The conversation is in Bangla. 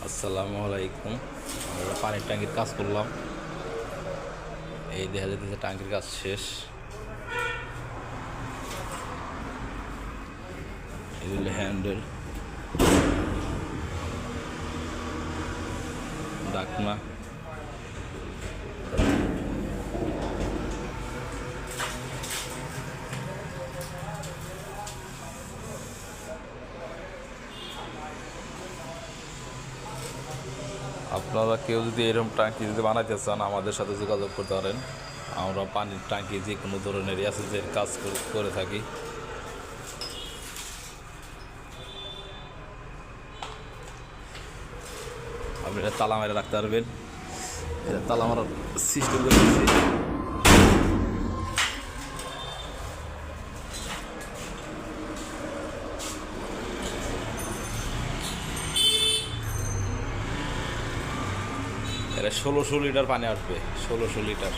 আসসালামু আলাইকুম। আমরা পানির ট্যাঙ্কির কাজ করলাম। এই দেখা যাচ্ছে ট্যাঙ্কির কাজ শেষ। এগুলো হ্যান্ডেল, ডাকনা। আপনারা কেউ যদি এরকম ট্যাঙ্কি যদি বানাইতে চান আমাদের সাথে যোগাযোগ করতে পারেন। আমরা পানির ট্যাঙ্কি যে কোনো ধরনের অ্যাসেসের কাজ করে থাকি। আপনি এটা তালা মেরে রাখতে পারবেন। এটা তালা মারার সিস্টেম করে দিচ্ছি। এটা 1600 লিটার পানি আসবে, 1600 লিটার।